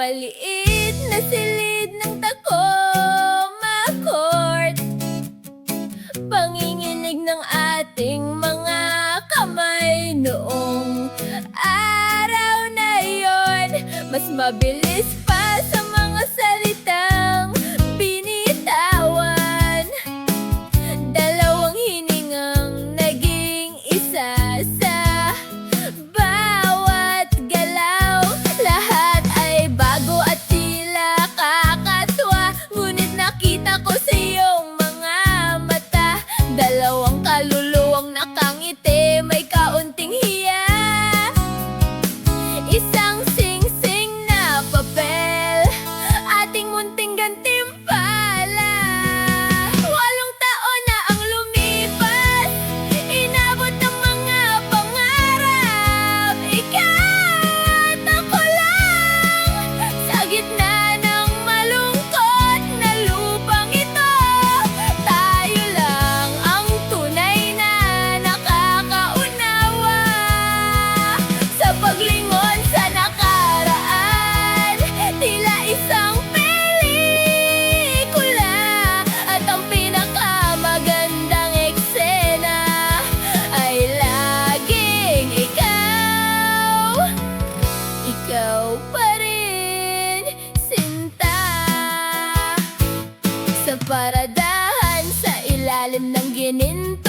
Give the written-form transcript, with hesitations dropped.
maliit na silid ng Tacoma Court. Panginginig ng ating mga kamay noong araw na yon. Mas mabilis pa sa mga salitang binitawan. Dalawang hiningang naging isa sa bawat galaw. Lahat ay bago at tila kakatwa, ngunit nakita ko sa iyong mga mata dalawang kaluluwang nakangiti, may kaunting hiya. Isang sing-sing na papel, ating munting gantimpala. 8 taon na ang lumipas, inabot ang mga pangarap. Ikaw at ako lang, sa gitna ng malungkot na lupang ito. Tayo lang ang tunay na nakakaunawa. Sa paglingon sa nakaraan, tila isang pelikula, at ang pinakamagandang eksena ay laging ikaw. Ikaw pa rin, sinta. Sa paradahan sa ilalim ng gininto,